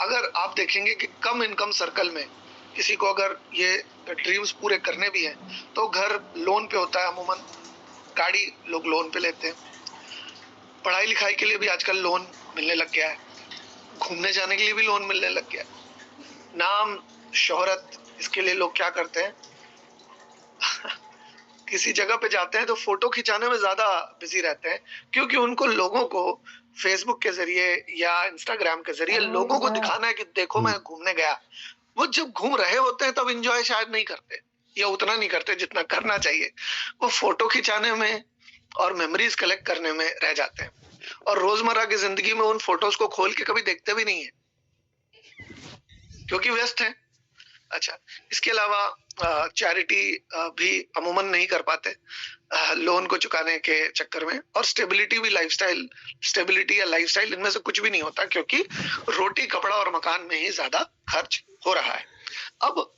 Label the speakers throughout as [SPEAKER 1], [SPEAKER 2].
[SPEAKER 1] अगर आप देखेंगे कि कम इनकम सर्कल में किसी को अगर ये ड्रीम्स पूरे करने भी हैं, तो घर लोन पे होता है अमूमन, गाड़ी लोग लोन पे लेते हैं, पढ़ाई लिखाई के लिए भी आजकल लोन मिलने लग गया है, घूमने जाने के लिए भी लोन मिलने लग गया है। नाम, शोहरत, इसके लिए लोग क्या करते हैं, किसी जगह पे जाते हैं तो फोटो खिंचाने में ज्यादा बिजी रहते हैं, क्योंकि उनको लोगों को फेसबुक के जरिए या इंस्टाग्राम के जरिए लोगों को दिखाना है कि देखो मैं घूमने गया। वो जब घूम रहे होते हैं तब एंजॉय शायद नहीं करते, या उतना नहीं करते जितना करना चाहिए। वो फोटो खिंचाने में और मेमोरीज कलेक्ट करने में रह जाते हैं, और रोजमर्रा की जिंदगी में उन फोटोज को खोल के कभी देखते भी नहीं है, क्योंकि व्यस्त हैं। अच्छा, इसके अलावा चैरिटी भी अमूमन नहीं कर पाते लोन को चुकाने के चक्कर में, और स्टेबिलिटी या लाइफस्टाइल, इनमें से कुछ भी नहीं होता, क्योंकि रोटी कपड़ा और मकान में ही ज्यादा खर्च हो रहा है। अब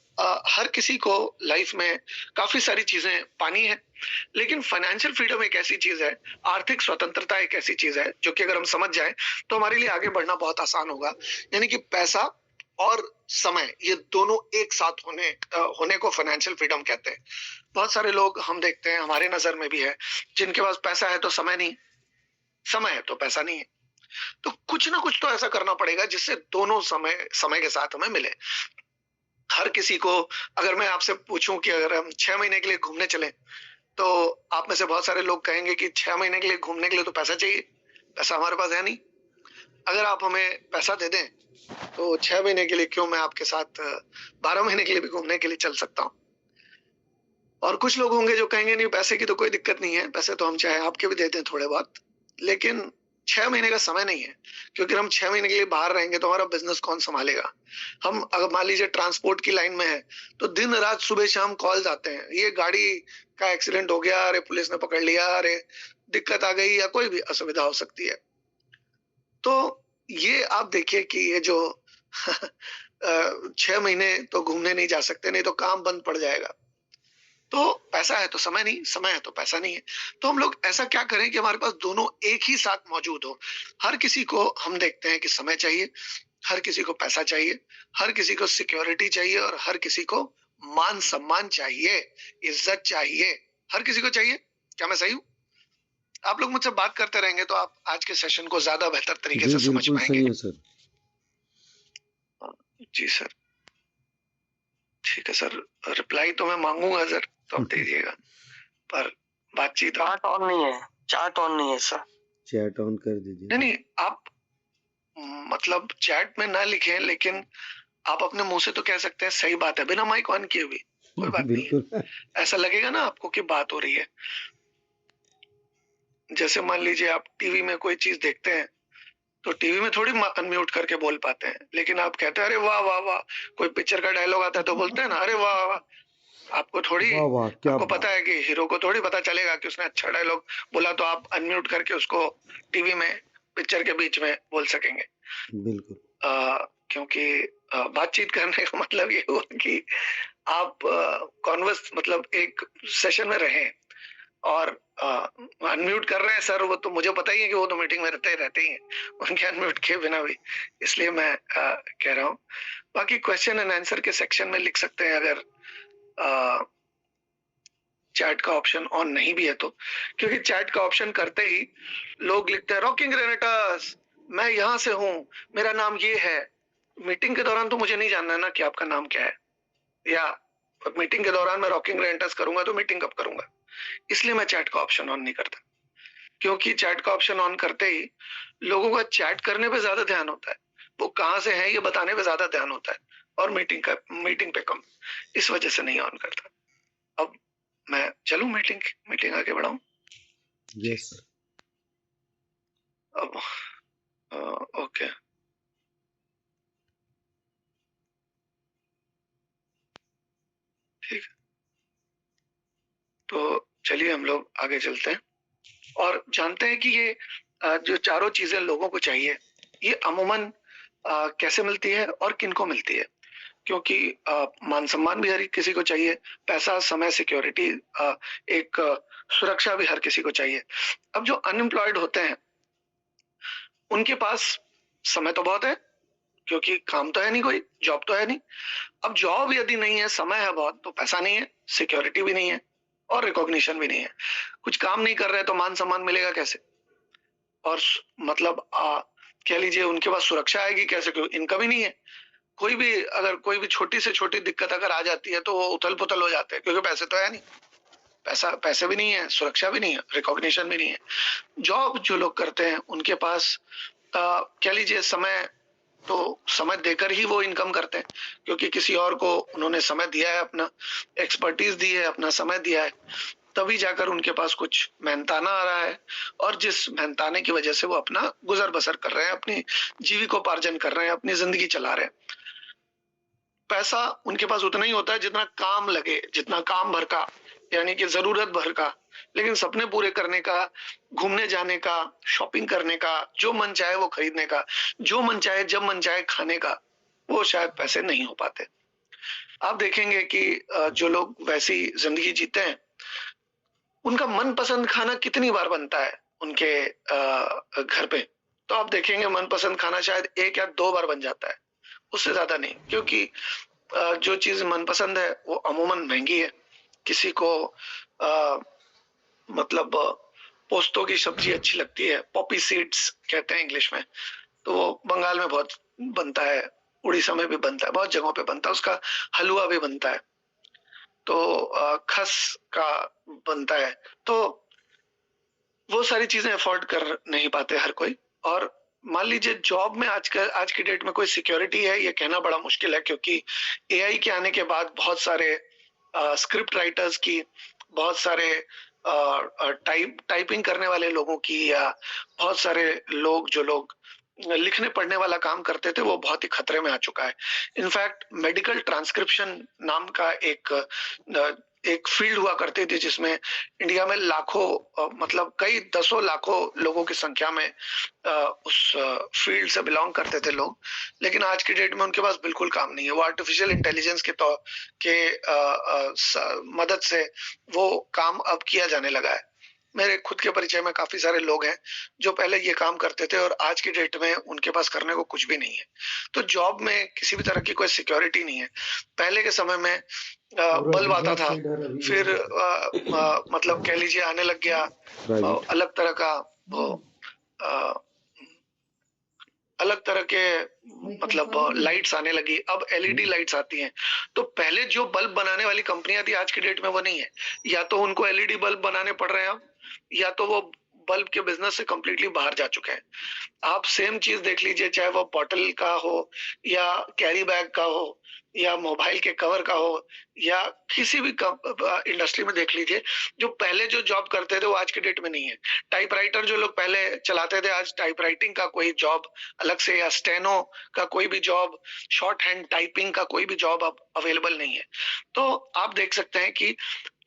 [SPEAKER 1] हर किसी को लाइफ में काफी सारी चीजें पानी है, लेकिन फाइनेंशियल फ्रीडम एक ऐसी चीज है, आर्थिक स्वतंत्रता एक ऐसी चीज है, जो कि अगर हम समझ जाएं तो हमारे लिए आगे बढ़ना बहुत आसान होगा। यानी कि पैसा और समय, ये दोनों एक साथ होने को फाइनेंशियल फ्रीडम कहते हैं। बहुत सारे लोग हम देखते हैं, हमारे नजर में भी है, जिनके पास पैसा है तो समय नहीं, समय है तो पैसा नहीं है। तो कुछ ना कुछ तो ऐसा करना पड़ेगा जिससे दोनों समय समय के साथ हमें मिले। हर किसी को, अगर मैं आपसे पूछूं कि अगर हम 6 महीने के लिए घूमने चलें, तो आप में से बहुत सारे लोग कहेंगे कि 6 महीने के लिए घूमने के लिए तो पैसा चाहिए, पैसा हमारे पास है नहीं। अगर आप हमें पैसा दे दें तो 6 महीने के लिए क्यों, मैं आपके साथ 12 महीने के लिए भी घूमने के लिए चल सकता हूँ। और कुछ लोग होंगे जो कहेंगे नहीं, पैसे की तो कोई दिक्कत नहीं है, पैसे तो हम चाहे आपके भी देते हैं थोड़े बहुत, लेकिन 6 महीने का समय नहीं है, क्योंकि हम 6 महीने के लिए बाहर रहेंगे तो हमारा बिजनेस कौन संभालेगा। हम अगर मान लीजिए ट्रांसपोर्ट की लाइन में है, तो दिन रात सुबह शाम कॉल आते हैं, ये गाड़ी का एक्सीडेंट हो गया, अरे पुलिस ने पकड़ लिया, अरे दिक्कत आ गई, या कोई भी असुविधा हो सकती है। तो ये आप देखिए कि ये जो 6 महीने तो घूमने नहीं जा सकते, नहीं तो काम बंद पड़ जाएगा। तो पैसा है तो समय नहीं, समय है तो पैसा नहीं है। तो हम लोग ऐसा क्या करें कि हमारे पास दोनों एक ही साथ मौजूद हो। हर किसी को हम देखते हैं कि समय चाहिए, हर किसी को पैसा चाहिए, हर किसी को सिक्योरिटी चाहिए, और हर किसी को मान सम्मान चाहिए, इज्जत चाहिए, हर किसी को चाहिए। क्या मैं सही हूँ? आप लोग मुझसे बात करते रहेंगे तो आप आज के सेशन को ज्यादा बेहतर तरीके
[SPEAKER 2] जी
[SPEAKER 1] से समझ
[SPEAKER 2] बिल्कुल
[SPEAKER 1] पाएंगे।
[SPEAKER 2] सही है सर।
[SPEAKER 1] जी सर, ठीक है सर, रिप्लाई तो मैं मांगूंगा सर, तो आप दीजिएगा, पर बातचीत
[SPEAKER 3] चार्ट ऑन नहीं है, चार्ट ऑन नहीं है सर।
[SPEAKER 2] चैट ऑन कर दीजिए।
[SPEAKER 1] नहीं, आप मतलब चैट में ना लिखें, लेकिन आप अपने मुंह से तो कह सकते हैं, सही बात है, बिना माइक ऑन किए भी कोई बात नहीं है।
[SPEAKER 2] बिल्कुल।
[SPEAKER 1] ऐसा लगेगा ना आपको कि बात हो रही है। जैसे मान लीजिए आप टीवी में कोई चीज देखते हैं, तो टीवी में थोड़ी अनम्यूट करके बोल पाते हैं, लेकिन आप कहते हैं अरे वाह वाह वाह, कोई पिक्चर का डायलॉग आता है तो बोलते हैं ना अरे वाह वाह। आपको थोड़ी,
[SPEAKER 2] वाह वाह क्या
[SPEAKER 1] आपको
[SPEAKER 2] बात।
[SPEAKER 1] पता है कि हीरो को थोड़ी पता चलेगा कि उसने अच्छा डायलॉग बोला, तो आप अनम्यूट करके उसको टीवी में पिक्चर के बीच में बोल सकेंगे।
[SPEAKER 2] बिल्कुल।
[SPEAKER 1] क्योंकि बातचीत करने का मतलब ये हुआ कि आप कॉन्वर्स मतलब एक सेशन में रहें, और अनम्यूट कर रहे हैं सर, वो तो मुझे पता ही है कि वो तो मीटिंग में रहते ही हैं, उनके अनम्यूट किए बिना भी, इसलिए मैं कह रहा हूँ। बाकी क्वेश्चन एंड आंसर के सेक्शन में लिख सकते हैं, अगर चैट का ऑप्शन ऑन नहीं भी है तो, क्योंकि चैट का ऑप्शन करते ही लोग लिखते हैं रॉकिंग ग्रेनेटर्स, मैं यहाँ से हूँ, मेरा नाम ये है। मीटिंग के दौरान तो मुझे नहीं जानना है ना कि आपका नाम क्या है, या मीटिंग के दौरान मैं रॉकिंग ग्रेनेटर्स करूंगा तो मीटिंग कब करूंगा, इसलिए मैं चैट का ऑप्शन ऑन नहीं करता। क्योंकि चैट का ऑप्शन ऑन करते ही लोगों का चैट करने पे ज्यादा ध्यान होता है, वो कहाँ से है ये बताने पे ज्यादा ध्यान होता है, और मीटिंग पे कम, इस वजह से नहीं ऑन करता। अब मैं चलूं मीटिंग आगे बढ़ाऊं?
[SPEAKER 2] यस।
[SPEAKER 1] अब ओके, ठीक है, तो चलिए हम लोग आगे चलते हैं और जानते हैं कि ये जो चारों चीजें लोगों को चाहिए, ये अमूमन कैसे मिलती है और किनको मिलती है। क्योंकि मान सम्मान भी हर किसी को चाहिए, पैसा, समय, सिक्योरिटी, एक सुरक्षा भी हर किसी को चाहिए। अब जो अनएम्प्लॉयड होते हैं उनके पास समय तो बहुत है, क्योंकि काम तो है नहीं, कोई जॉब तो है नहीं। अब जॉब यदि नहीं है, समय है बहुत, तो पैसा नहीं है, सिक्योरिटी भी नहीं है और रिकॉग्निशन भी नहीं है। कुछ काम नहीं कर रहे तो मान सम्मान मिलेगा कैसे? और मतलब कह लीजिए उनके पास सुरक्षा आएगी कैसे, क्योंकि इनकम ही नहीं है। कोई भी अगर कोई भी छोटी से छोटी दिक्कत अगर आ जाती है तो वो उथल पुथल हो जाते हैं, क्योंकि पैसे तो है नहीं। पैसे भी नहीं है, सुरक्षा भी नहीं है, रिकॉग्निशन भी नहीं है। जॉब जो लोग करते हैं उनके पास कह लीजिए समय, तो समय देकर ही वो इनकम करते हैं, क्योंकि किसी और को उन्होंने समय दिया है, अपना एक्सपर्टीज दी है, अपना समय दिया है, तभी जाकर उनके पास कुछ मेहनताना आ रहा है। और जिस मेहनताने की वजह से वो अपना गुजर बसर कर रहे हैं, अपनी जीविकोपार्जन कर रहे हैं, अपनी जिंदगी चला रहे हैं। पैसा उनके पास उतना ही होता है जितना काम लगे, जितना काम भर का, यानी कि जरूरत भर का। लेकिन सपने पूरे करने का, घूमने जाने का, शॉपिंग करने का, जो मन चाहे वो खरीदने का, जो मन चाहे जब मन चाहे खाने का, वो शायद पैसे नहीं हो पाते। आप देखेंगे कि जो लोग वैसी जिंदगी जीते हैं, उनका मनपसंद खाना कितनी बार बनता है उनके घर पे, तो आप देखेंगे मनपसंद खाना शायद 1 या 2 बार बन जाता है, उससे ज्यादा नहीं। क्योंकि जो चीज मनपसंद है वो अमूमन महंगी है। किसी को मतलब पोस्तों की सब्जी अच्छी लगती है, पॉपी सीड्स कहते हैं इंग्लिश में, तो वो बंगाल में बहुत बनता है, उड़ीसा में भी बनता है, बहुत जगहों पे बनता है, उसका हलवा भी बनता है, तो खस का बनता है। तो वो सारी चीजें अफोर्ड कर नहीं पाते हर कोई। और मान लीजिए जॉब में आज की डेट में कोई सिक्योरिटी है, ये कहना बड़ा मुश्किल है, क्योंकि एआई के आने के बाद बहुत सारे स्क्रिप्ट राइटर्स की, बहुत सारे टाइपिंग करने वाले लोगों की, या बहुत सारे लोग जो लोग लिखने पढ़ने वाला काम करते थे, वो बहुत ही खतरे में आ चुका है। इनफैक्ट मेडिकल ट्रांसक्रिप्शन नाम का एक फील्ड हुआ करती थी, जिसमें इंडिया में लाखों मतलब कई दसों लाखों लोगों की संख्या में उस फील्ड से बिलोंग करते थे लोग। लेकिन आज की डेट में उनके पास बिल्कुल काम नहीं है। वो आर्टिफिशियल इंटेलिजेंस के मदद से वो काम अब किया जाने लगा है। मेरे खुद के परिचय में काफी सारे लोग हैं जो पहले ये काम करते थे और आज की डेट में उनके पास करने को कुछ भी नहीं है। तो जॉब में किसी भी तरह की कोई सिक्योरिटी नहीं है। पहले के समय में बल्ब आता था, फिर मतलब कह लीजिए आने लग गया अलग तरह का वो अलग तरह के मतलब लाइट्स आने लगी, अब एलईडी लाइट्स आती हैं। तो पहले जो बल्ब बनाने वाली कंपनियां थी, आज की डेट में वो नहीं है। या तो उनको एलईडी बल्ब बनाने पड़ रहे हैं अब, या तो वो बल्ब के बिजनेस से कंप्लीटली बाहर जा चुके हैं। आप सेम चीज देख लीजिए, चाहे वो बॉटल का हो, या कैरी बैग का हो, या मोबाइल के कवर का हो, या किसी भी इंडस्ट्री में देख लीजिए, जो पहले जो जॉब करते थे वो आज के डेट में नहीं है। टाइपराइटर जो लोग पहले चलाते थे, आज टाइपराइटिंग का कोई जॉब अलग से, या स्टेनो का कोई भी जॉब, शॉर्ट हैंड टाइपिंग का कोई भी जॉब अब अवेलेबल नहीं है। तो आप देख सकते हैं कि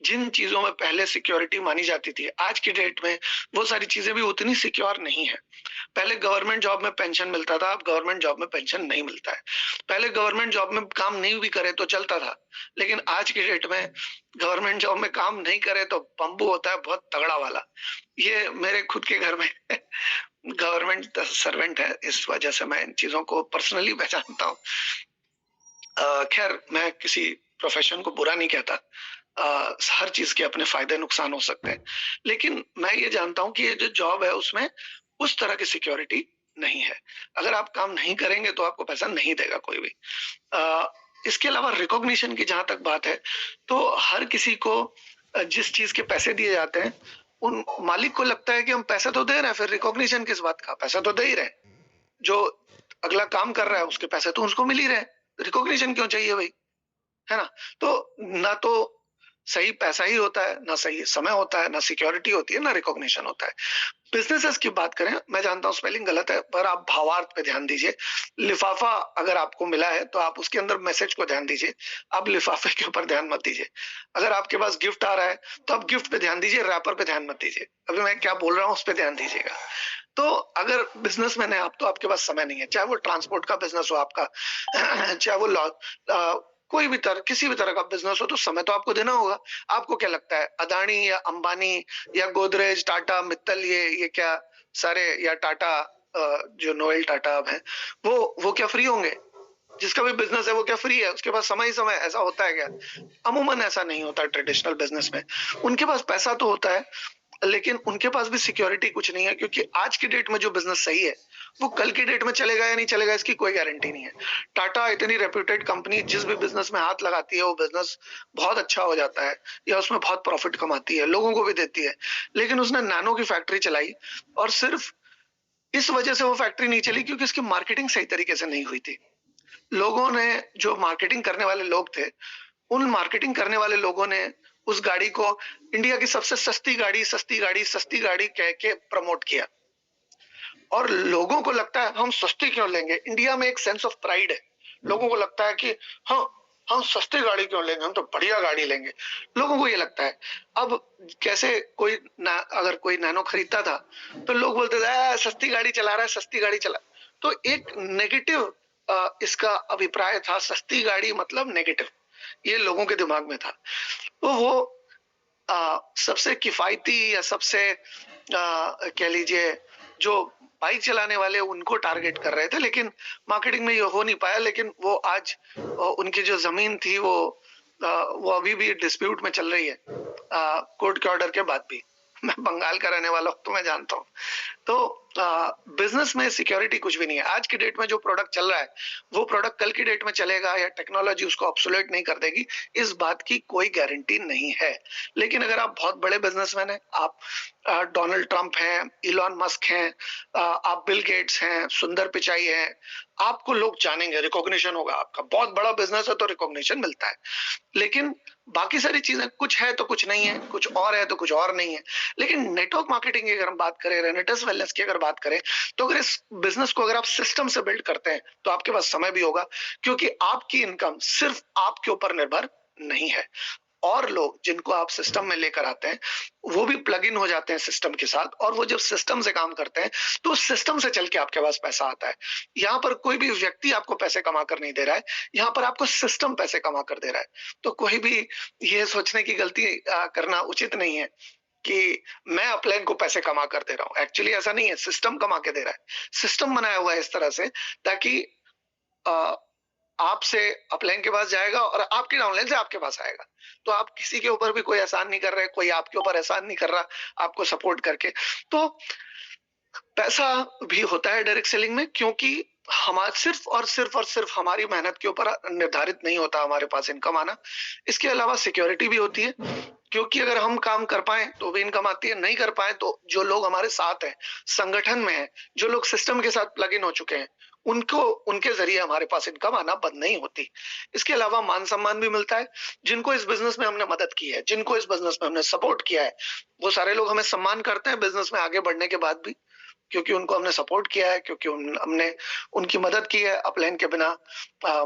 [SPEAKER 1] जिन चीजों में पहले सिक्योरिटी मानी जाती थी, आज की डेट में वो सारी चीजें भी उतनी सिक्योर नहीं है। पहले गवर्नमेंट जॉब में पेंशन मिलता था, अब गवर्नमेंट जॉब में पेंशन नहीं मिलता है। पहले गवर्नमेंट जॉब में काम नहीं भी करे तो चलता था, लेकिन आज की डेट में गवर्नमेंट जॉब में काम नहीं करे तो बम्बू होता है बहुत तगड़ा वाला। ये मेरे खुद के घर में गवर्नमेंट सर्वेंट है, इस वजह से मैं इन चीजों को पर्सनली पहचानता हूँ। खैर, मैं किसी प्रोफेशन को बुरा नहीं कहता, हर चीज के अपने फायदे नुकसान हो सकते हैं, लेकिन मैं ये जानता हूँ कि ये जो जॉब है उसमें उस तरह की सिक्योरिटी नहीं है। अगर आप काम नहीं करेंगे तो आपको पैसा नहीं देगा कोई भी। इसके अलावा रिकॉग्निशन की जहां तक बात है, तो हर किसी को जिस चीज के पैसे दिए जाते हैं, उन मालिक को लगता है कि हम पैसा तो दे रहे हैं, फिर रिकॉग्निशन किस बात का, पैसा तो दे ही रहे। जो अगला काम कर रहा है उसके पैसे तो उसको मिल ही रहे, रिकॉग्निशन क्यों चाहिए भाई, है ना? तो ना तो सही पैसा ही होता है, ना सही समय होता है, ना सिक्योरिटी होती है, ना रिकॉग्निशन होता है। बिजनेसेस की बात करें, मैं जानता हूँ स्पेलिंग गलत है, पर आप भावार्थ पे ध्यान दीजिए। लिफाफा अगर आपको मिला है तो आप उसके अंदर मैसेज को ध्यान दीजिए, आप लिफाफे के ऊपर ध्यान मत दीजिए। अगर आपके पास गिफ्ट आ रहा है तो आप गिफ्ट पे ध्यान दीजिए, रैपर पे ध्यान मत दीजिए। अभी मैं क्या बोल रहा हूँ उस पर ध्यान दीजिएगा। तो अगर बिजनेसमैन है आप, तो आपके पास समय नहीं है, चाहे वो ट्रांसपोर्ट का बिजनेस हो आपका, चाहे वो कोई भी तरह, किसी भी तरह का बिजनेस हो, तो समय तो आपको देना होगा। आपको क्या लगता है, अदानी या अंबानी या गोदरेज, टाटा, मित्तल, ये क्या सारे, या टाटा जो नोएल टाटा अब हैं, वो क्या फ्री होंगे? जिसका भी बिज़नेस है वो क्या फ्री है? उसके पास समय ही समय है, ऐसा होता है क्या? अमूमन ऐसा नहीं होता ट्रेडिशनल बिज़नेस में। उनके पास पैसा तो होता है, लेकिन उनके पास भी सिक्योरिटी कुछ नहीं है, क्योंकि आज की डेट में जो बिज़नेस सही है, वो कल की डेट में चलेगा या नहीं चलेगा इसकी कोई गारंटी नहीं है। टाटा इतनी रेप्यूटेड कंपनी जिस भी बिज़नेस में हाथ लगाती है वो बिज़नेस बहुत अच्छा हो जाता है या उसमें बहुत प्रॉफ़िट कमाती है, लोगों को भी देती है। लेकिन उसने नैनो की फैक्ट्री चलाई और सिर्फ़ इस वजह से वो फैक्ट्री नहीं चली क्योंकि उसकी मार्केटिंग सही तरीके से नहीं हुई थी। लोगों ने, जो मार्केटिंग करने वाले लोग थे, उन मार्केटिंग करने वाले लोगों ने उस गाड़ी को इंडिया की सबसे सस्ती गाड़ी, सस्ती गाड़ी, सस्ती गाड़ी कह के प्रमोट किया। और लोगों को लगता है हम सस्ती क्यों लेंगे? इंडिया में एक सेंस ऑफ प्राइड है। लोगों को लगता है कि हाँ, हम सस्ती गाड़ी क्यों लेंगे, हम तो बढ़िया गाड़ी लेंगे। लोगों को ये लगता है। अब कैसे कोई अगर कोई नैनो खरीदता था तो लोग बोलते थे सस्ती गाड़ी चला रहा है, सस्ती गाड़ी चला। तो एक नेगेटिव इसका अभिप्राय था, सस्ती गाड़ी मतलब नेगेटिव, ये लोगों के दिमाग में था। तो वो सबसे किफायती या सबसे कह लीजिए जो बाइक चलाने वाले उनको टारगेट कर रहे थे, लेकिन मार्केटिंग में ये हो नहीं पाया। लेकिन वो आज उनकी जो जमीन थी वो अभी भी डिस्प्यूट में चल रही है कोर्ट के ऑर्डर के बाद भी। मैं बंगाल का रहने वाला हूँ तो मैं जानता हूँ। तो बिजनेस में सिक्योरिटी कुछ भी नहीं है। आज की डेट में जो प्रोडक्ट चल रहा है वो प्रोडक्ट कल की डेट में चलेगा या टेक्नोलॉजी उसको ऑब्सोलेट नहीं कर देगी, इस बात की कोई गारंटी नहीं है। लेकिन अगर आप बहुत बड़े बिजनेसमैन हैं, आप डोनाल्ड ट्रंप हैं, इलॉन मस्क हैं, आप बिल गेट्स हैं, सुंदर पिचाई हैं, आपको लोग जानेंगे, रिकॉग्निशन होगा। आपका बहुत बड़ा बिजनेस है तो रिकॉग्निशन मिलता है। लेकिन बाकी सारी चीजें कुछ है तो कुछ नहीं है, कुछ और है तो कुछ और नहीं है। लेकिन नेटवर्क मार्केटिंग की अगर हम बात करें, रेनेटस वेलनेस की अगर बात करें, तो अगर इस बिजनेस को अगर आप सिस्टम से बिल्ड करते हैं तो आपके पास समय भी होगा, क्योंकि आपकी इनकम सिर्फ आपके ऊपर निर्भर नहीं है। और लोग जिनको आप सिस्टम में लेकर आते हैं वो भी प्लग इन हो जाते हैं सिस्टम के साथ, और वो जब सिस्टम से काम करते हैं तो सिस्टम से चल के आपके पास पैसा आता है। यहाँ पर कोई भी व्यक्ति आपको पैसे कमा कर नहीं दे रहा है, यहाँ पर आपको सिस्टम पैसे कमा कर दे रहा है। तो कोई भी ये सोचने की गलती करना उचित नहीं है कि मैं अपलाइन को पैसे कमा कर दे रहा हूँ। एक्चुअली ऐसा नहीं है, सिस्टम कमा के दे रहा है। सिस्टम बनाया हुआ है इस तरह से ताकि आपसे अपलाइन के पास जाएगा और आपकी डाउनलाइन से आपके पास आएगा। तो आप किसी के ऊपर भी कोई एहसान नहीं कर रहे, कोई आपके ऊपर एहसान नहीं कर रहा आपको सपोर्ट करके। तो पैसा भी होता है डायरेक्ट सेलिंग में, क्योंकि हमारा सिर्फ हमारी मेहनत के ऊपर निर्धारित नहीं होता हमारे पास इनकम आना। इसके अलावा सिक्योरिटी भी होती है, क्योंकि अगर हम काम कर पाए तो भी इनकम आती है, नहीं कर पाए तो जो लोग हमारे साथ हैं, संगठन में हैं, जो लोग सिस्टम के साथ प्लग इन हो चुके हैं, उनको उनके जरिए हमारे पास इनकम आना बंद नहीं होती। इसके अलावा मान सम्मान भी मिलता है। जिनको इस बिजनेस में हमने मदद की है, जिनको इस बिजनेस में हमने सपोर्ट किया है, वो सारे लोग हमें सम्मान करते हैं बिजनेस में आगे बढ़ने के बाद भी, क्योंकि उनको हमने सपोर्ट किया है, क्योंकि हमने उनकी मदद की है। अपलाइन के बिना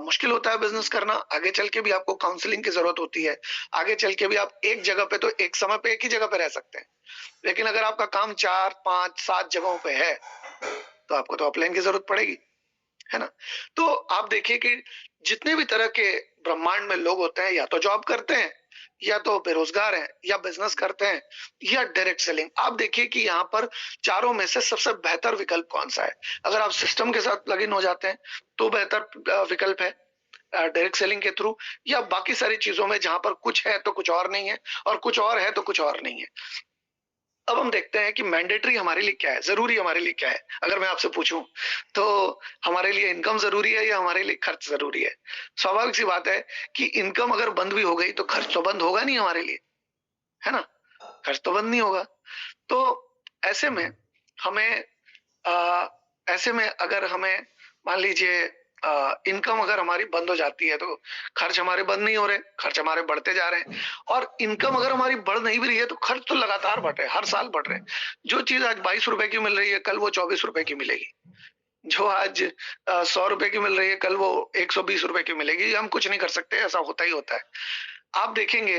[SPEAKER 1] मुश्किल होता है बिजनेस करना। आगे चल के भी आपको काउंसलिंग की जरूरत होती है। आगे चल के भी आप एक जगह पे तो एक समय पे एक ही जगह पे रह सकते हैं, लेकिन अगर आपका काम 4, 5, 7 जगहों पे है तो आपको तो अपलाइन की जरूरत पड़ेगी, है ना? तो आप देखिए कि जितने भी तरह के ब्रह्मांड में लोग होते हैं, या तो जॉब करते हैं, या तो बेरोजगार हैं, या बिजनेस करते हैं, या डायरेक्ट सेलिंग। आप देखिए कि यहाँ पर चारों में से सबसे बेहतर विकल्प कौन सा है? अगर आप सिस्टम के साथ प्लग इन हो जाते हैं तो बेहतर विकल्प है डायरेक्ट सेलिंग के थ्रू, या बाकी सारी चीजों में जहां पर कुछ है तो कुछ और नहीं है, और कुछ और है तो कुछ और नहीं है। अब हम देखते हैं कि मैंडेटरी हमारे लिए क्या है, जरूरी हमारे लिए क्या है। अगर मैं आपसे पूछूं तो हमारे लिए इनकम जरूरी है या हमारे लिए खर्च जरूरी है? स्वाभाविक सी बात है कि इनकम अगर बंद भी हो गई तो खर्च तो बंद होगा नहीं हमारे लिए, है ना? खर्च तो बंद नहीं होगा। तो ऐसे में हमें ऐसे में अगर हमें मान लीजिए इनकम अगर हमारी बंद हो जाती है तो खर्च हमारे बंद नहीं हो रहे, खर्च हमारे बढ़ते जा रहे हैं। और इनकम अगर हमारी बढ़ नहीं भी रही है तो खर्च तो लगातार बढ़ रहे हैं, हर साल बढ़ रहे हैं। जो चीज आज 22 रुपए की मिल रही है कल वो 24 रुपए की मिलेगी। जो आज 100 रुपए की मिल रही है कल वो 120 रुपए की मिलेगी। हम कुछ नहीं कर सकते, ऐसा होता ही होता है। आप देखेंगे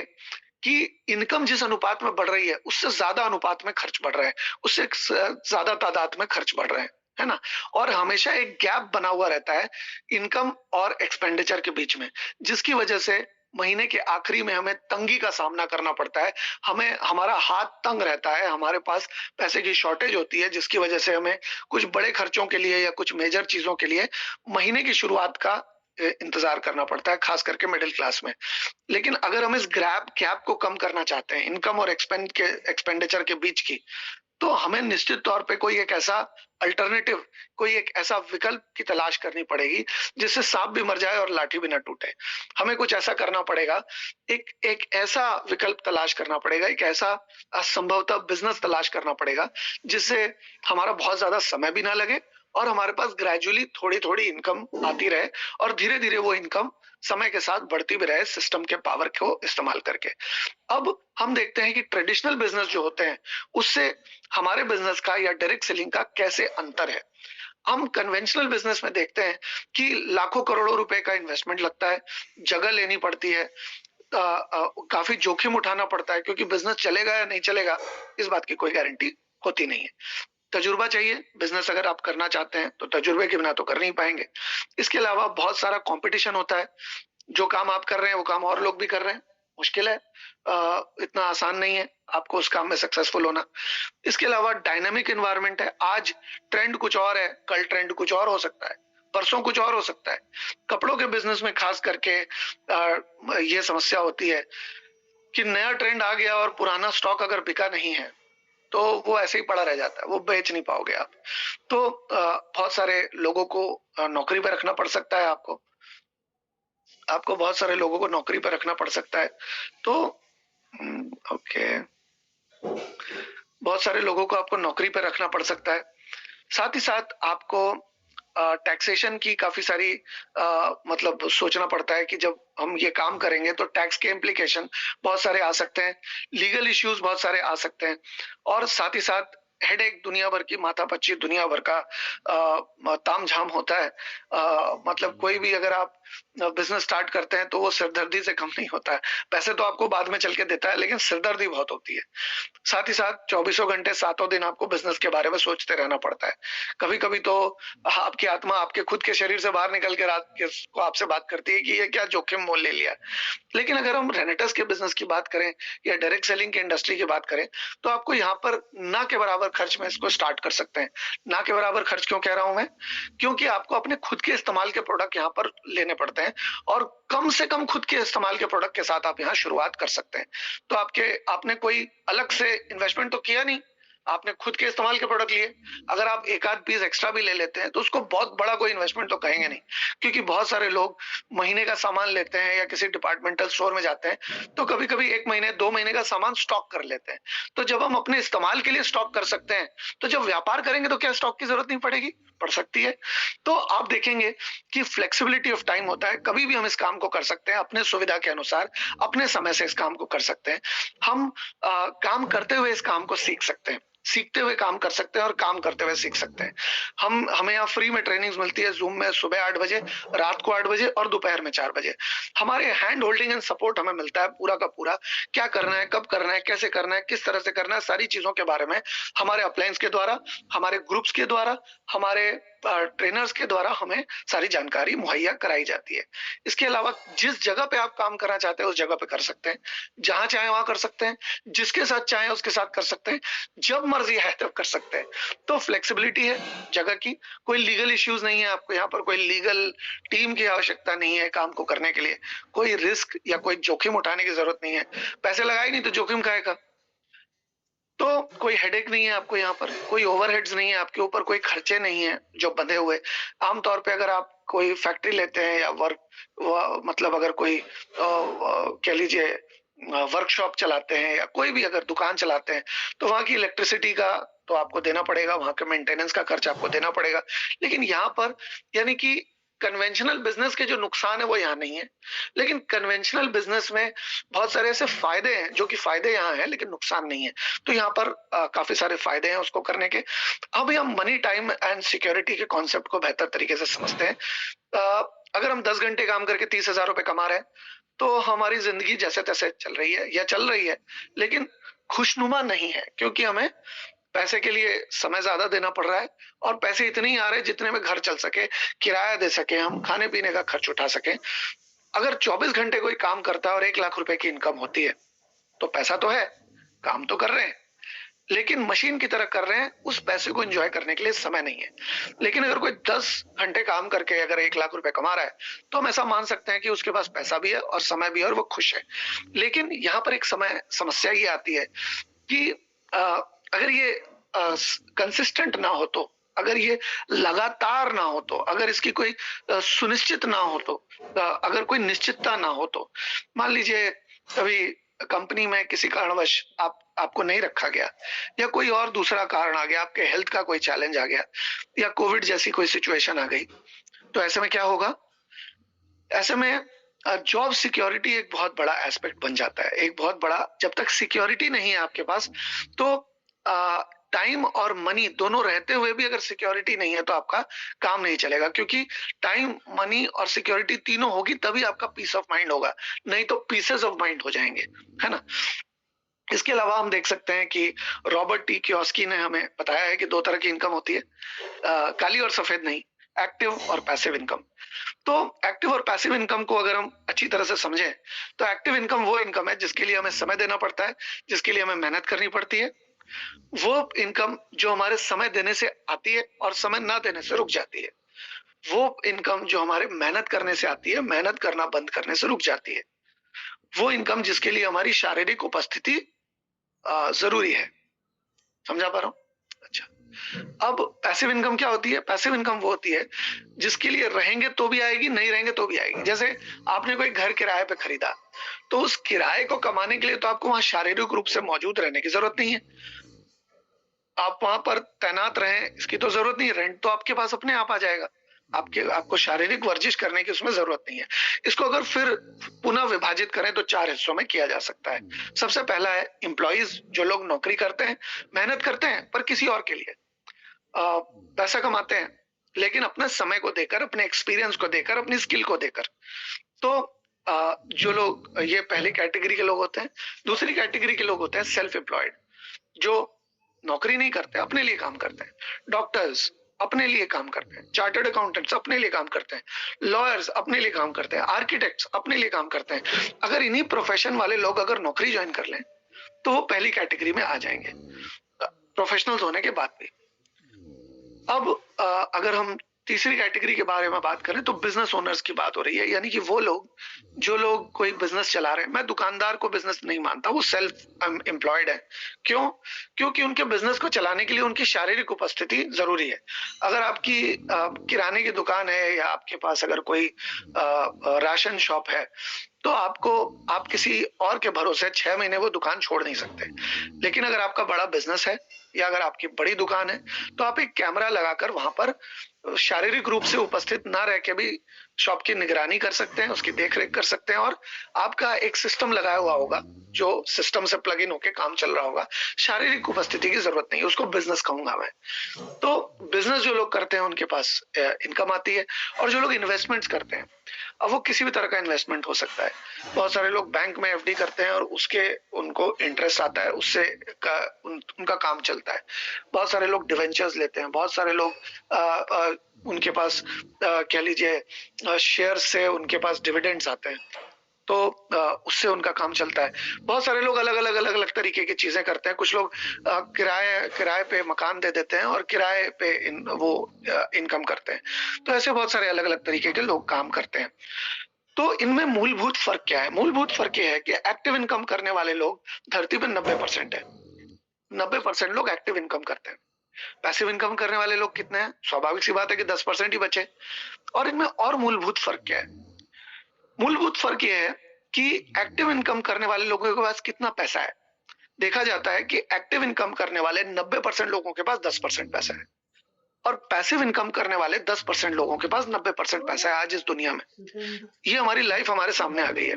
[SPEAKER 1] कि इनकम जिस अनुपात में बढ़ रही है उससे ज्यादा अनुपात में खर्च बढ़ रहा है, उससे ज्यादा तादाद में खर्च बढ़ रहे हैं, है ना? और हमेशा एक गैप बना हुआ रहता है इनकम और एक्सपेंडिचर के बीच में, जिसकी वजह से महीने के आखिरी में हमें तंगी का सामना करना पड़ता है, हमें हमारा हाथ तंग रहता है, हमारे पास पैसे की शॉर्टेज होती है, जिसकी वजह से हमें कुछ बड़े खर्चों के लिए या कुछ मेजर चीजों के लिए महीने की शुरुआत का इंतजार करना पड़ता है, खास करके मिडिल क्लास में। लेकिन अगर हम इस गैप को कम करना चाहते हैं इनकम और एक्सपेंडिचर के बीच की, तो हमें निश्चित तौर पे कोई एक ऐसा अल्टरनेटिव, कोई एक ऐसा विकल्प की तलाश करनी पड़ेगी जिससे सांप भी मर जाए और लाठी भी ना टूटे। हमें कुछ ऐसा करना पड़ेगा, एक एक ऐसा विकल्प तलाश करना पड़ेगा, एक ऐसा संभवतः बिजनेस तलाश करना पड़ेगा जिससे हमारा बहुत ज्यादा समय भी ना लगे और हमारे पास ग्रेजुअली थोड़ी थोड़ी इनकम आती रहे और धीरे धीरे वो इनकम समय के साथ बढ़ती भी रहे सिस्टम के पावर को इस्तेमाल करके। अब हम देखते हैं कि ट्रेडिशनल बिजनेस जो होते हैं उससे हमारे बिजनेस का या डायरेक्ट सेलिंग का कैसे अंतर है। हम कन्वेंशनल बिजनेस में देखते हैं कि लाखों करोड़ों रुपए का इन्वेस्टमेंट लगता है, जगह लेनी पड़ती है, काफी जोखिम उठाना पड़ता है क्योंकि बिजनेस चलेगा या नहीं चलेगा इस बात की कोई गारंटी होती नहीं है। तजुर्बा चाहिए, बिजनेस अगर आप करना चाहते हैं तो तजुर्बे के बिना तो कर नहीं पाएंगे। इसके अलावा बहुत सारा कंपटीशन होता है, जो काम आप कर रहे हैं वो काम और लोग भी कर रहे हैं, मुश्किल है, इतना आसान नहीं है आपको उस काम में सक्सेसफुल होना। इसके अलावा डायनामिक एनवायरनमेंट है, आज ट्रेंड कुछ और है, कल ट्रेंड कुछ और हो सकता है, परसों कुछ और हो सकता है। कपड़ों के बिजनेस में खास करके ये समस्या होती है कि नया ट्रेंड आ गया और पुराना स्टॉक अगर बिका नहीं है तो वो ऐसे ही पड़ा रह जाता है, वो बेच नहीं पाओगे आप। तो बहुत सारे लोगों को नौकरी पे रखना पड़ सकता है, आपको बहुत सारे लोगों को नौकरी पे रखना पड़ सकता है। तो ओके, बहुत सारे लोगों को आपको नौकरी पे रखना पड़ सकता है। साथ ही साथ आपको टैक्सेशन की काफी सारी मतलब सोचना पड़ता है कि जब हम ये काम करेंगे तो टैक्स के इम्प्लीकेशन बहुत सारे आ सकते हैं, लीगल इश्यूज बहुत सारे आ सकते हैं और साथ ही साथ हेडेक, दुनिया भर की माथापच्ची, दुनिया भर का तामझाम होता है। मतलब कोई भी अगर आप बिजनेस स्टार्ट करते हैं तो वो सिरदर्दी से कम नहीं होता है। पैसे तो आपको बाद में चल के देता है लेकिन सिरदर्दी बहुत होती है। साथ ही साथ चौबीसों घंटे सातों दिन आपको बिजनेस के बारे में सोचते रहना पड़ता है। कभी कभी तो आपकी आत्मा आपके खुद के शरीर से बाहर निकल के रात के को आपसे बात करती है कि ये क्या जोखिम मोल ले लिया। लेकिन अगर हम रेनेटर्स के बिजनेस की बात करें या डायरेक्ट सेलिंग की इंडस्ट्री की बात करें तो आपको यहाँ पर ना के बराबर खर्च में इसको स्टार्ट कर सकते हैं। ना के बराबर खर्च क्यों कह रहा हूं मैं, क्योंकि आपको अपने खुद के इस्तेमाल के प्रोडक्ट यहाँ पर लेने पड़ते हैं और कम से कम खुद के इस्तेमाल के प्रोडक्ट के साथ आप यहाँ शुरुआत कर सकते हैं। तो आपने कोई अलग से इन्वेस्टमेंट तो किया नहीं, आपने खुद के इस्तेमाल के प्रोडक्ट लिए। अगर आप एक आध पीस एक्स्ट्रा भी ले लेते हैं तो उसको बहुत बड़ा कोई इन्वेस्टमेंट तो कहेंगे नहीं, क्योंकि बहुत सारे लोग महीने का सामान लेते हैं या किसी डिपार्टमेंटल स्टोर में जाते हैं तो कभी कभी 1 महीने 2 महीने का सामान स्टॉक कर लेते हैं। तो जब हम अपने इस्तेमाल के लिए स्टॉक कर सकते हैं तो जब व्यापार करेंगे तो क्या स्टॉक की जरूरत नहीं पड़ेगी, पड़ सकती है। तो आप देखेंगे कि फ्लेक्सिबिलिटी ऑफ टाइम होता है, कभी भी हम इस काम को कर सकते हैं, अपने सुविधा के अनुसार अपने समय से इस काम को कर सकते हैं। हम काम करते हुए इस काम को सीख सकते हैं, सीखते हुए काम कर सकते हैं और काम करते हुए सीख सकते हैं। हमें यहाँ फ्री में ट्रेनिंग्स मिलती है जूम में, सुबह 8 बजे, रात को 8 बजे और दोपहर में 4 बजे। हमारे हैंड होल्डिंग एंड सपोर्ट हमें मिलता है पूरा का पूरा, क्या करना है, कब करना है, कैसे करना है, किस तरह से करना है, सारी चीजों के बारे में हमारे अपलायंस के द्वारा, हमारे ग्रुप्स के द्वारा, हमारे ट्रेनर्स के द्वारा हमें सारी जानकारी मुहैया कराई जाती है। इसके अलावा जिस जगह पे आप काम करना चाहते हैं उस जगह पे कर सकते हैं, जहां चाहे वहां कर सकते हैं, जिसके साथ चाहे उसके साथ कर सकते हैं, जब मर्जी है तब कर सकते हैं। तो फ्लेक्सिबिलिटी है जगह की, कोई लीगल इश्यूज नहीं है, आपको यहाँ पर कोई लीगल टीम की आवश्यकता नहीं है काम को करने के लिए, कोई रिस्क या कोई जोखिम उठाने की जरूरत नहीं है। पैसे लगाए नहीं तो जोखिम खाएगा। तो कोई हेडेक नहीं है आपको, यहाँ पर कोई ओवरहेड्स नहीं है आपके ऊपर, कोई खर्चे नहीं है जो बंधे हुए। आमतौर पे अगर आप कोई फैक्ट्री लेते हैं या मतलब अगर कोई कह लीजिए वर्कशॉप चलाते हैं या कोई भी अगर दुकान चलाते हैं तो वहां की इलेक्ट्रिसिटी का तो आपको देना पड़ेगा, वहां के मेंटेनेंस का खर्च आपको देना पड़ेगा। लेकिन यहाँ पर यानी कि कन्वेंशनल बिजनेस के जो नुकसान है वो यहाँ नहीं है, लेकिन कन्वेंशनल बिजनेस में बहुत सारे ऐसे फायदे हैं जो कि फायदे यहाँ हैं लेकिन नुकसान नहीं है। तो यहाँ पर काफी सारे फायदे हैं उसको करने के। अब हम मनी, टाइम एंड सिक्योरिटी के कॉन्सेप्ट को बेहतर तरीके से समझते हैं। अगर हम 10 घंटे काम करके 30,000 रुपए कमा रहे हैं तो हमारी जिंदगी जैसे तैसे चल रही है या चल रही है, लेकिन खुशनुमा नहीं है, क्योंकि हमें पैसे के लिए समय ज्यादा देना पड़ रहा है और पैसे इतने ही आ रहे हैं जितने में घर चल सके, किराया दे सके, हम खाने पीने का खर्च उठा सके। अगर 24 घंटे कोई काम करता है और 1 लाख रुपए की इनकम होती है, तो पैसा तो है, काम तो कर रहे हैं, लेकिन मशीन की तरह कर रहे हैं, उस पैसे को एंजॉय करने के लिए समय नहीं है। लेकिन अगर कोई 10 घंटे काम करके अगर 1 लाख रुपए कमा रहा है, तो हम ऐसा मान सकते हैं कि उसके पास पैसा भी है और समय भी है और वो खुश है। लेकिन यहाँ पर एक समस्या ये आती है कि अगर ये कंसिस्टेंट ना हो, तो अगर ये लगातार ना हो, तो अगर इसकी कोई सुनिश्चित ना हो, तो अगर कोई निश्चितता ना हो, तो मान लीजिए कभी कंपनी में किसी कारणवश आपको नहीं रखा गया, या कोई और दूसरा कारण आ गया, आपके हेल्थ का कोई चैलेंज आ गया, या कोविड जैसी कोई सिचुएशन आ गई, तो ऐसे में क्या होगा? ऐसे में जॉब सिक्योरिटी एक बहुत बड़ा एस्पेक्ट बन जाता है, एक बहुत बड़ा। जब तक सिक्योरिटी नहीं है आपके पास, तो टाइम और मनी दोनों रहते हुए भी अगर सिक्योरिटी नहीं है, तो आपका काम नहीं चलेगा, क्योंकि टाइम, मनी और सिक्योरिटी तीनों होगी तभी आपका पीस ऑफ माइंड होगा, नहीं तो पीसेस ऑफ माइंड हो जाएंगे, है ना? इसके अलावा हम देख सकते हैं कि रॉबर्ट टी कियोस्की ने हमें बताया है कि 2 तरह की इनकम होती है, काली और सफेद नहीं, एक्टिव और पैसिव इनकम। तो एक्टिव और पैसिव इनकम को अगर हम अच्छी तरह से समझें, तो एक्टिव इनकम वो इनकम है जिसके लिए हमें समय देना पड़ता है, जिसके लिए हमें मेहनत करनी पड़ती है। वो इनकम जो हमारे समय देने से आती है और समय ना देने से रुक जाती है। वो इनकम जो हमारे मेहनत करने से आती है, मेहनत करना बंद करने से रुक जाती है। वो इनकम जिसके लिए हमारी शारीरिक उपस्थिति जरूरी है। समझा पा रहा हूँ? अच्छा, अब पैसिव इनकम क्या होती है? पैसिव इनकम वो होती है जिसके लिए रहेंगे तो भी आएगी, नहीं रहेंगे तो भी आएगी। जैसे आपने कोई घर किराए पे खरीदा, तो उस किराए को कमाने के लिए तो आपको वहां शारीरिक रूप से मौजूद रहने की जरूरत नहीं है, आप वहां पर तैनात रहें इसकी तो जरूरत नहीं है, रेंट तो आपके पास अपने आप आ जाएगा। आपको शारीरिक वर्जिश करने की उसमें जरूरत नहीं है। इसको अगर फिर पुनः विभाजित करें तो 4 हिस्सों में किया जा सकता है। सबसे पहला है एम्प्लॉइज, जो लोग नौकरी करते हैं, मेहनत करते हैं पर किसी और के लिए, पैसा कमाते हैं लेकिन अपने समय को देकर, अपने एक्सपीरियंस को देकर, अपनी स्किल को देकर। तो जो लोग, ये पहली कैटेगरी के लोग होते हैं। दूसरी कैटेगरी के लोग होते हैं सेल्फ एम्प्लॉयड, जो नौकरी नहीं करते, अपने लिए काम करते हैं। डॉक्टर्स अपने लिए काम करते हैं, चार्टर्ड अकाउंटेंट्स अपने लिए काम करते हैं, लॉयर्स अपने लिए काम करते हैं, आर्किटेक्ट्स अपने लिए काम करते हैं। अगर इन्हीं प्रोफेशन वाले लोग अगर नौकरी ज्वाइन कर लें, तो वो पहली कैटेगरी में आ जाएंगे प्रोफेशनल्स होने के बाद भी। अब अगर हम तीसरी कैटेगरी के बारे में बात करें, तो बिजनेस ओनर्स की बात हो रही है, यानी कि वो लोग जो लोग कोई बिजनेस चला रहे हैं। मैं दुकानदार को बिजनेस नहीं मानता, वो सेल्फ एम्प्लॉयड है। क्यों? क्योंकि उनके बिजनेस को चलाने के लिए उनकी शारीरिक उपस्थिति जरूरी है। अगर आपकी किराने की दुकान है, या आपके पास अगर कोई राशन शॉप है, तो आप किसी और के भरोसे 6 महीने वो दुकान छोड़ नहीं सकते। लेकिन अगर आपका बड़ा बिजनेस है, या अगर आपकी बड़ी दुकान है, तो आप एक कैमरा लगाकर वहां पर शारीरिक रूप से उपस्थित ना रह के भी शॉप की निगरानी कर सकते हैं, उसकी देखरेख कर सकते हैं, और आपका एक सिस्टम लगाया हुआ होगा जो सिस्टम से प्लग इन होके काम चल रहा होगा। शारीरिक उपस्थिति की जरूरत नहीं है, उसको बिजनेस कहूंगा मैं। तो बिजनेस जो लोग करते हैं उनके पास इनकम आती है। और जो लोग इन्वेस्टमेंट्स करते हैं, अब वो किसी भी तरह का इन्वेस्टमेंट हो सकता है। बहुत सारे लोग बैंक में एफडी करते हैं और उसके उनको इंटरेस्ट आता है, उससे उनका काम चलता है। बहुत सारे लोग डिवेंचर्स लेते हैं, बहुत सारे लोग उनके पास कह लीजिए शेयर से उनके पास डिविडेंड्स आते हैं, तो उससे उनका काम चलता है। बहुत सारे लोग अलग अलग तरीके की चीजें करते हैं। कुछ लोग किराए पे मकान दे देते हैं और किराए पे वो इनकम करते हैं। तो ऐसे बहुत सारे अलग अलग तरीके के लोग काम करते हैं। तो इनमें मूलभूत फर्क क्या है? मूलभूत फर्क ये है कि एक्टिव इनकम करने वाले लोग धरती पर 90% है। 90% लोग एक्टिव इनकम करते हैं। पैसिव इनकम करने वाले लोग कितने हैं? स्वाभाविक सी बात है कि 10% ही बचे। और इनमें और मूलभूत फर्क क्या है? मूलभूत फर्क यह है कि एक्टिव इनकम करने वाले लोगों के पास कितना पैसा है। देखा जाता है कि एक्टिव इनकम करने वाले 90% लोगों के पास 10% पैसा है, और पैसिव इनकम करने वाले 10% लोगों के पास 90% पैसा है आज इस दुनिया में। ये हमारी लाइफ हमारे सामने आ गई है।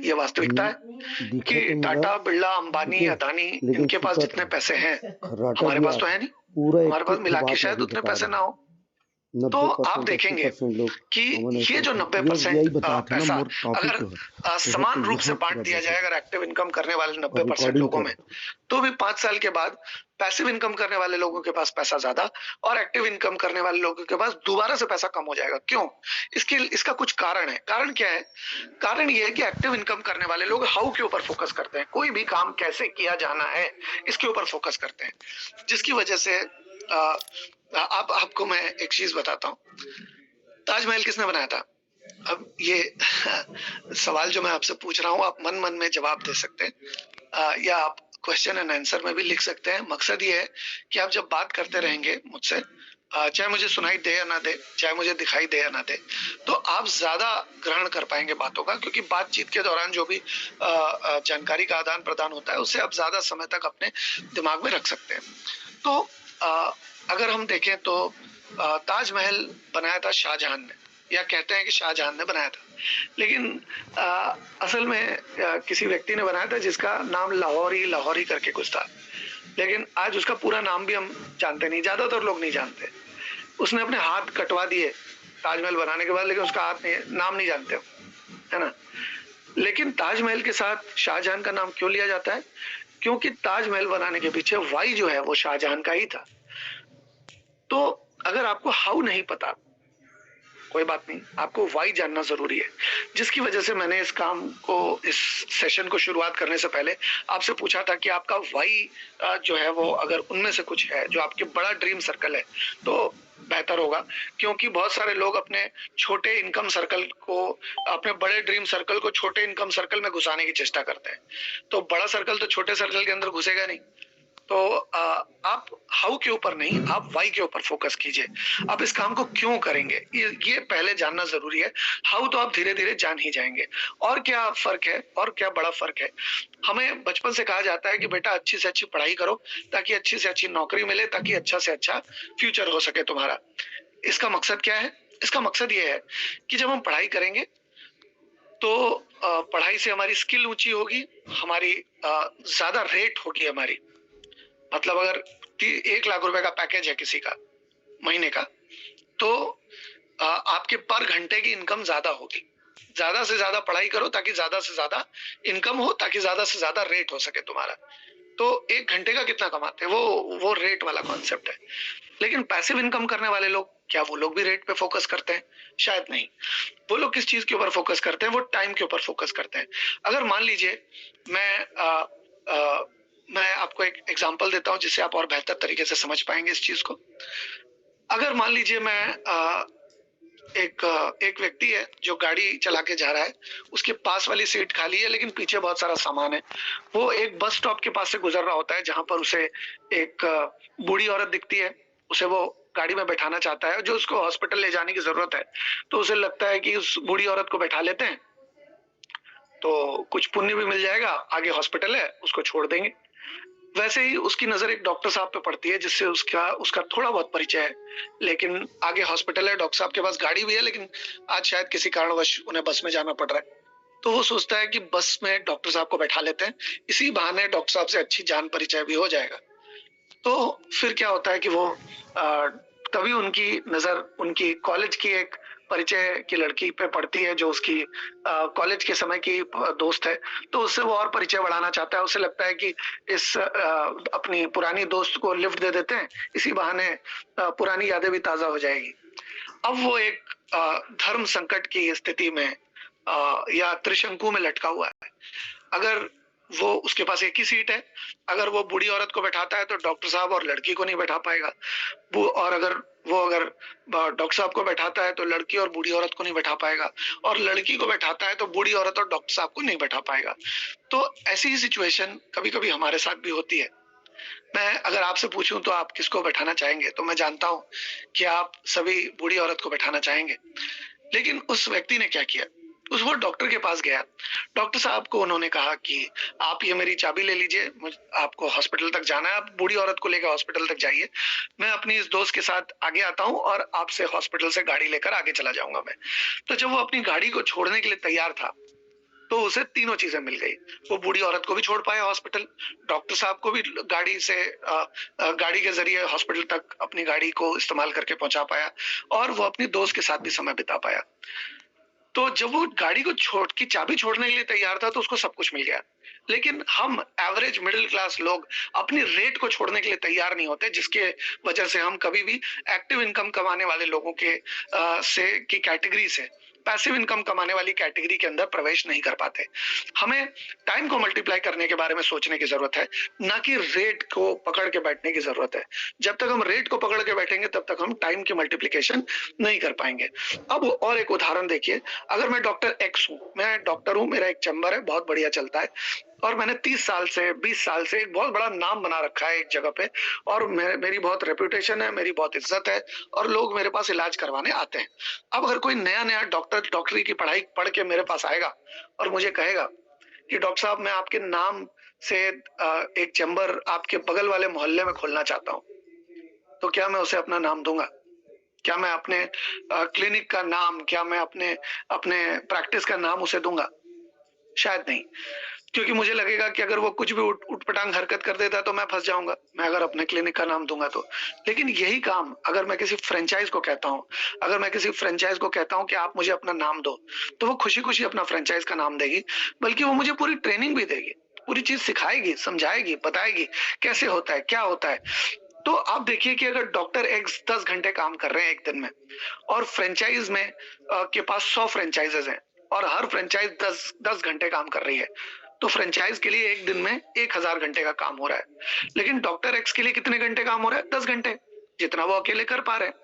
[SPEAKER 1] ये वास्तविकता है कि टाटा, बिरला, अंबानी, अदानी, इनके पास जितने पैसे हैं हमारे पास तो है नहीं। हमारे पास मिला के शायद उतने पैसे ना हो। तो आप
[SPEAKER 2] 90%
[SPEAKER 1] देखेंगे
[SPEAKER 2] 80% लोग
[SPEAKER 1] कि
[SPEAKER 2] कॉमन ऐसे
[SPEAKER 1] ये जो
[SPEAKER 2] होते हैं।
[SPEAKER 1] 90%
[SPEAKER 2] यही बताया था ना,
[SPEAKER 1] पैसा
[SPEAKER 2] मोर टॉपिक
[SPEAKER 1] अगर
[SPEAKER 2] तो है।
[SPEAKER 1] समान रूप से
[SPEAKER 2] यहाँ
[SPEAKER 1] बांट
[SPEAKER 2] पूरा
[SPEAKER 1] दिया
[SPEAKER 2] बैठे
[SPEAKER 1] जाए
[SPEAKER 2] थे
[SPEAKER 1] अगर एक्टिव इनकम करने वाले
[SPEAKER 2] और
[SPEAKER 1] 90%
[SPEAKER 2] रिकॉर्डिंग
[SPEAKER 1] लोगों
[SPEAKER 2] कर
[SPEAKER 1] में,
[SPEAKER 2] रहे थे।
[SPEAKER 1] तो भी 5 साल के बाद पैसिव इनकम करने वाले लोगों के पास पैसा ज्यादा और एक्टिव इनकम करने वाले लोगों के पास दोबारा से पैसा कम हो जाएगा। क्यों? इसका कुछ कारण है। कारण क्या है? कारण ये है कि एक्टिव इनकम करने वाले लोग हाउ के ऊपर फोकस करते हैं, कोई भी काम कैसे किया जाना है इसके ऊपर फोकस करते हैं, जिसकी वजह से आपको मैं एक चीज बताता हूँ। ताजमहल किसने बनाया था? अब ये सवाल जो मैं आपसे पूछ रहा हूँ आप मन मन में जवाब दे सकते हैं, या आप क्वेश्चन एंड आंसर में भी लिख सकते हैं। मकसद ये है कि आप जब बात करते रहेंगे मुझसे, चाहे मुझे सुनाई दे या ना दे, चाहे मुझे दिखाई दे या ना दे, तो आप ज्यादा ग्रहण कर पाएंगे बातों का, क्योंकि बातचीत के दौरान जो भी जानकारी का आदान प्रदान होता है उससे आप ज्यादा समय तक अपने दिमाग में रख सकते हैं। तो अगर हम देखें तो ताजमहल बनाया था शाहजहां ने, या कहते हैं कि शाहजहां ने बनाया था, लेकिन असल में किसी व्यक्ति ने बनाया था जिसका नाम लाहौरी लाहौरी करके कुछ था, लेकिन आज उसका पूरा नाम भी हम जानते नहीं, ज्यादातर लोग नहीं जानते। उसने अपने हाथ कटवा दिए ताजमहल बनाने के बाद, लेकिन उसका नाम नहीं जानते हो, है ना। लेकिन ताजमहल के साथ शाहजहां का नाम क्यों लिया जाता है? क्योंकि ताजमहल बनाने के पीछे वाई जो है वो शाहजहां का ही था। तो अगर आपको हाउ नहीं पता, कोई बात नहीं, आपको वाई जानना जरूरी है, जिसकी वजह से मैंने इस काम को, इस सेशन को शुरुआत करने से पहले आपसे पूछा था कि आपका वाई जो है वो अगर उनमें से कुछ है जो आपके बड़ा ड्रीम सर्कल है तो बेहतर होगा, क्योंकि बहुत सारे लोग अपने छोटे इनकम सर्कल को, अपने बड़े ड्रीम सर्कल को छोटे इनकम सर्कल में घुसाने की चेष्टा करते हैं। तो बड़ा सर्कल तो छोटे सर्कल के अंदर घुसेगा नहीं। तो आप हाउ के ऊपर नहीं, आप वाई के ऊपर फोकस कीजिए। आप इस काम को क्यों करेंगे ये पहले जानना जरूरी है। हाउ तो आप धीरे धीरे जान ही जाएंगे। और क्या फर्क है, और क्या बड़ा फर्क है। हमें बचपन से कहा जाता है कि बेटा अच्छी से अच्छी पढ़ाई करो ताकि अच्छी से अच्छी नौकरी मिले, ताकि अच्छा से अच्छा फ्यूचर हो सके तुम्हारा। इसका मकसद क्या है? इसका मकसद ये है कि जब हम पढ़ाई करेंगे तो पढ़ाई से हमारी स्किल ऊंची होगी, हमारी ज्यादा रेट होगी हमारी। मतलब अगर 1 लाख रुपए का पैकेज है किसी का महीने का, तो आपके पर घंटे की इनकम ज्यादा होगी। ज्यादा से ज्यादा पढ़ाई करो ताकि ज्यादा से ज्यादा इनकम हो, ताकि ज्यादा से ज्यादा रेट हो सके तुम्हारा। तो 1 घंटे का कितना कमाते हैं वो रेट वाला कॉन्सेप्ट है। लेकिन पैसिव इनकम करने वाले लोग, क्या वो लोग भी रेट पे फोकस करते हैं? शायद नहीं। वो लोग किस चीज के ऊपर फोकस करते हैं? वो टाइम के ऊपर फोकस करते हैं। अगर मान लीजिए मैं आपको एक एग्जांपल देता हूं जिससे आप और बेहतर तरीके से समझ पाएंगे इस चीज को। अगर मान लीजिए मैं एक व्यक्ति है जो गाड़ी चला के जा रहा है, उसके पास वाली सीट खाली है लेकिन पीछे बहुत सारा सामान है। वो एक बस स्टॉप के पास से गुजर रहा होता है जहां पर उसे एक बूढ़ी औरत दिखती है। उसे वो गाड़ी में बैठाना चाहता है, जो उसको हॉस्पिटल ले जाने की जरूरत है। तो उसे लगता है कि उस बूढ़ी औरत को बैठा लेते हैं तो कुछ पुण्य भी मिल जाएगा, आगे हॉस्पिटल है उसको छोड़ देंगे। वैसे ही उसकी नजर एक डॉक्टर साहब पे पड़ती है जिससे उसका थोड़ा बहुत परिचय है, लेकिन आगे हॉस्पिटल है, डॉक्टर साहब के पास गाड़ी भी है, लेकिन आज शायद किसी कारणवश उन्हें बस में जाना पड़ रहा है। तो वो सोचता है कि बस में डॉक्टर साहब को बैठा लेते हैं, इसी बहाने डॉक्टर साहब से अच्छी जान परिचय भी हो जाएगा। तो फिर क्या होता है कि वो तभी उनकी नजर उनकी कॉलेज की एक परिचय की लड़की पे पड़ती है जो उसकी कॉलेज के समय की दोस्त है। तो उससे वो और परिचय बढ़ाना चाहता है। उसे लगता है कि इस अपनी पुरानी दोस्त को लिफ्ट दे देते हैं, इसी बहाने पुरानी यादें भी ताजा हो जाएगी। अब वो एक धर्म संकट की स्थिति में या त्रिशंकु में लटका हुआ है। अगर वो उसके पास एक ही सीट है, अगर वो बूढ़ी औरत को बैठाता है तो डॉक्टर साहब और लड़की को नहीं बैठा पाएगा। और अगर डॉक्टर साहब को बैठाता है तो लड़की और बूढ़ी औरत को नहीं बैठा पाएगा, और लड़की को बैठाता है तो बूढ़ी औरत और डॉक्टर साहब को नहीं बैठा पाएगा। तो ऐसी ही सिचुएशन कभी कभी हमारे साथ भी होती है। मैं अगर आपसे पूछूं तो आप किसको बैठाना चाहेंगे, तो मैं जानता हूं कि आप सभी बूढ़ी औरत को बैठाना चाहेंगे। लेकिन उस व्यक्ति ने क्या किया, वो डॉक्टर के पास गया। डॉक्टर साहब को उन्होंने कहा कि आप ये मेरी चाबी ले लीजिए, आपको हॉस्पिटल तक जाना है, आप बूढ़ी औरत को लेकर हॉस्पिटल तक जाइए, मैं अपनी इस दोस्त के साथ आगे आता हूँ और आपसे हॉस्पिटल से गाड़ी लेकर आगे चला जाऊंगा मैं। तो जब वो अपनी गाड़ी को छोड़ने के लिए तैयार था तो उसे तीनों चीजें मिल गई। वो बूढ़ी औरत को भी छोड़ पाया हॉस्पिटल, डॉक्टर साहब को भी गाड़ी के जरिए हॉस्पिटल तक अपनी गाड़ी को इस्तेमाल करके पहुंचा पाया, और वो अपनी दोस्त के साथ भी समय बिता पाया। तो जब वो गाड़ी को चाबी छोड़ने के लिए तैयार था तो उसको सब कुछ मिल गया। लेकिन हम एवरेज मिडिल क्लास लोग अपनी रेट को छोड़ने के लिए तैयार नहीं होते, जिसके वजह से हम कभी भी एक्टिव इनकम कमाने वाले लोगों के से की कैटेगरी से पैसिव इनकम कमाने वाली कैटेगरी के अंदर प्रवेश नहीं कर पाते। हमें टाइम को मल्टीप्लाई करने के बारे में सोचने की जरूरत है, ना कि रेट को पकड़ के बैठने की जरूरत है। जब तक हम रेट को पकड़ के बैठेंगे तब तक हम टाइम की मल्टीप्लिकेशन नहीं कर पाएंगे। अब और एक उदाहरण देखिए, अगर मैं डॉक्टर एक्स हूं, मैं डॉक्टर हूं, मेरा एक चैम्बर है, बहुत बढ़िया चलता है, और मैंने 30 साल से 20 साल से एक बहुत बड़ा नाम बना रखा है एक जगह पे, और मेरी बहुत रेपुटेशन है, मेरी बहुत इज्जत है, और लोग मेरे पास इलाज करवाने आते हैं। अब अगर कोई नया नया डॉक्टरी की पढ़ाई पढ़ के मेरे पास आएगा और मुझे कहेगा कि डॉक्टर साहब मैं आपके नाम से एक चैम्बर आपके बगल वाले मोहल्ले में खोलना चाहता हूँ, तो क्या मैं उसे अपना नाम दूंगा? क्या मैं अपने क्लिनिक का नाम, क्या मैं अपने अपने प्रैक्टिस का नाम उसे दूंगा? शायद नहीं, क्योंकि मुझे लगेगा कि अगर वो कुछ भी उटपटांग हरकत कर देता तो मैं फंस जाऊंगा, मैं अगर अपने क्लिनिक का नाम दूंगा तो। लेकिन यही काम अगर मैं किसी फ्रेंचाइज को कहता हूँ, अगर मैं किसी फ्रेंचाइज को कहता हूँ कि आप मुझे अपना नाम दो, तो वो खुशी खुशी अपना फ्रेंचाइज का नाम देगी, बल्कि वो मुझे पूरी ट्रेनिंग भी देगी, पूरी चीज सिखाएगी, समझाएगी, बताएगी कैसे होता है, क्या होता है। तो आप देखिए कि अगर डॉक्टर एक्स 10 घंटे काम कर रहे हैं एक दिन में, और फ्रेंचाइज में के पास 100 फ्रेंचाइजेज हैं, और हर फ्रेंचाइज 10 घंटे काम कर रही है, तो फ्रेंचाइज के लिए एक दिन में 1000 घंटे का काम हो रहा है। लेकिन डॉक्टर एक्स के लिए कितने घंटे काम हो रहा है? 10 घंटे, जितना वो अकेले कर पा रहे हैं।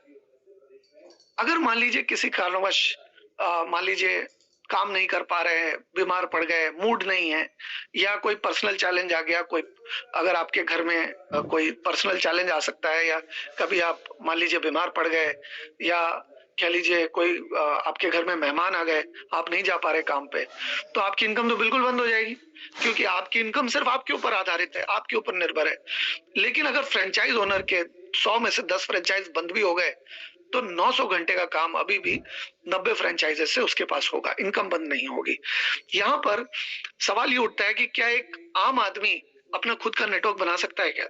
[SPEAKER 1] अगर मान लीजिए किसी कारणवश मान लीजिए काम नहीं कर पा रहे हैं, बीमार पड़ गए, मूड नहीं है, या कोई पर्सनल चैलेंज आ गया, कोई अगर आपके घर में कोई पर्सनल चैलेंज आ सकता है, या कभी आप मान लीजिए बीमार पड़ गए, या कह लीजिए कोई आपके घर में मेहमान आ गए, आप नहीं जा पा रहे काम पे, तो आपकी इनकम तो बिल्कुल बंद हो जाएगी, क्योंकि आपकी इनकम सिर्फ आपके ऊपर आधारित है, आपके ऊपर निर्भर है। लेकिन अगर फ्रेंचाइज ओनर के 100 में से 10 फ्रेंचाइज बंद भी हो गए, तो 900 घंटे का काम अभी भी 90 फ्रेंचाइजेस से उसके पास होगा, इनकम बंद नहीं होगी। यहाँ पर सवाल ये उठता है कि क्या एक आम आदमी अपना खुद का नेटवर्क बना सकता है क्या?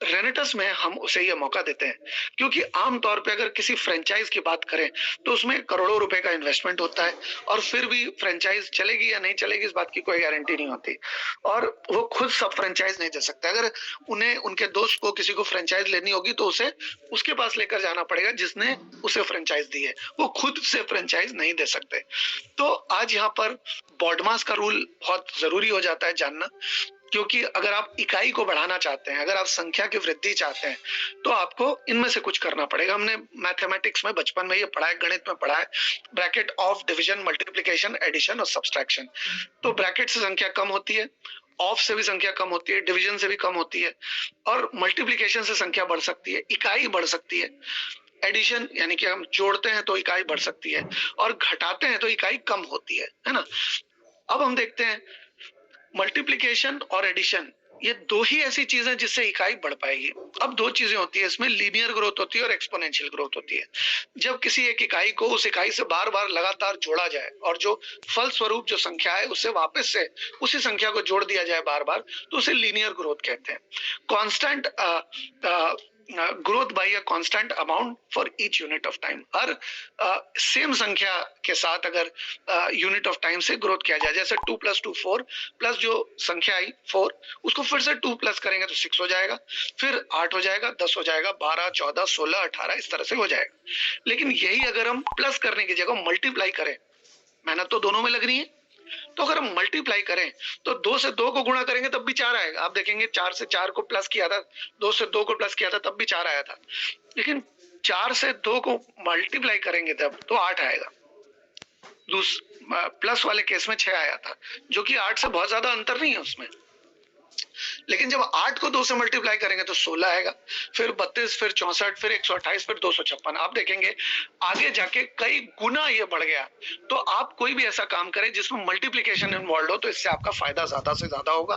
[SPEAKER 1] रेनेटस में हम उसे ये मौका देते हैं, क्योंकि आमतौर पे अगर किसी फ्रेंचाइज की बात करें तो उसमें करोड़ों रुपए का इन्वेस्टमेंट होता है, और फिर भी फ्रेंचाइज चलेगी या नहीं चलेगी इस बात की कोई गारंटी नहीं होती, और वो खुद सब फ्रेंचाइज नहीं दे सकते। अगर उन्हें उनके दोस्त को किसी को फ्रेंचाइज लेनी होगी तो उसे उसके पास लेकर जाना पड़ेगा जिसने उसे फ्रेंचाइज दी है, वो खुद से फ्रेंचाइज नहीं दे सकते। तो आज यहाँ पर बॉडमास का रूल बहुत जरूरी हो जाता है जानना, क्योंकि अगर आप इकाई को बढ़ाना चाहते हैं, अगर आप संख्या की वृद्धि चाहते हैं, तो आपको इनमें से कुछ करना पड़ेगा। हमने मैथमेटिक्स में बचपन में ये पढ़ा है, गणित में पढ़ा है, bracket of, division, multiplication, addition और सब्सट्रैक्शन। तो ब्रैकेट से संख्या कम होती है, ऑफ से भी संख्या कम होती है, डिवीजन से भी कम होती है, और मल्टीप्लिकेशन से संख्या बढ़ सकती है, इकाई बढ़ सकती है। एडिशन यानी कि हम जोड़ते हैं तो इकाई बढ़ सकती है, और घटाते हैं तो इकाई कम होती है ना। अब हम देखते हैं मल्टीप्लिकेशन और एडिशन, ये दो ही ऐसी चीजें जिससे इकाई बढ़ पाएगी। अब दो चीजें होती है इसमें, लीनियर ग्रोथ होती है और एक्सपोनेंशियल ग्रोथ होती है। जब किसी एक इकाई को उस इकाई से बार बार लगातार जोड़ा जाए, और जो फल स्वरूप जो संख्या है उससे वापस से उसी संख्या को जोड़ दिया जाए बार बार, तो उसे लीनियर ग्रोथ कहते हैं। Constant growth by a constant amount for each unit of time, her same संख्या के साथ अगर यूनिट ऑफ टाइम से ग्रोथ किया जाए, जैसे 2 + 2 4, प्लस जो संख्या आई 4, उसको फिर से 2 प्लस करेंगे तो 6 हो जाएगा, फिर 8 हो जाएगा, 10 हो जाएगा, 12, 14, 16, 18 इस तरह से हो जाएगा। लेकिन यही अगर हम प्लस करने की जगह मल्टीप्लाई करें, मेहनत तो दोनों में लग रही है, तो अगर हम मल्टीप्लाई करें तो 2 से 2 को गुणा करेंगे तब भी 4 आएगा। आप देखेंगे 4 से 4 को प्लस किया था, 2 से 2 को प्लस किया था तब भी 4 आया था, लेकिन 4 से 2 को मल्टीप्लाई करेंगे तब तो 8 आएगा। प्लस वाले केस में 6 आया था, जो कि 8 से बहुत ज्यादा अंतर नहीं है उसमें। लेकिन जब 8 को 2 से मल्टीप्लाई करेंगे तो 16 आएगा, फिर 32, फिर 64, फिर 128, फिर 256। आप देखेंगे आगे जाके कई गुना ये बढ़ गया। तो आप कोई भी ऐसा काम करें जिसमें मल्टीप्लिकेशन इन्वॉल्व हो, तो इससे आपका फायदा ज्यादा से ज्यादा होगा।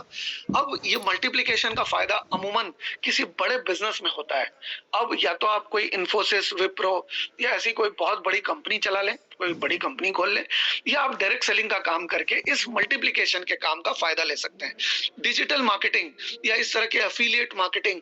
[SPEAKER 1] अब ये मल्टीप्लिकेशन का फायदा अमूमन किसी बड़े बिजनेस में होता है। अब या तो आप कोई इन्फोसिस, विप्रो या ऐसी कोई बहुत बड़ी कंपनी चला लें, कोई बड़ी कंपनी खोल लें, या आप डायरेक्ट सेलिंग का काम करके इस मल्टीप्लिकेशन के काम का फायदा ले सकते हैं। डिजिटल मार्केटिंग या इस तरह के एफिलिएट मार्केटिंग